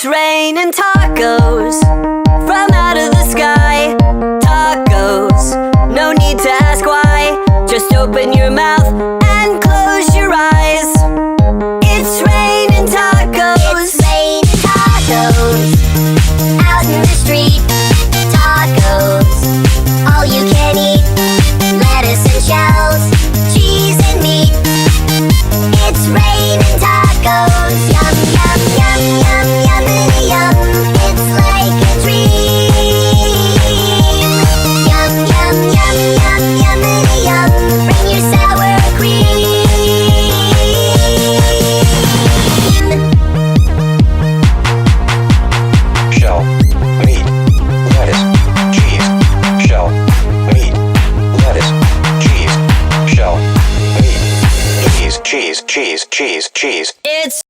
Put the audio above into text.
It's raining tacos from out of the sky. Tacos, no need to ask why. Just open your mouth and close your eyes. It's raining tacos. It's raining tacos out in the street. Tacos, all you can eat. Lettuce and shells, cheese and meat. It's raining tacos. Yum, yum, yum, yum, yummity yum. It's like a dream. Yum, yum, yum, yum, yummity yum. Bring your sour cream. Shell, meat, lettuce, cheese. Shell, meat, lettuce, cheese. Shell, meat, cheese, cheese, cheese, cheese, cheese.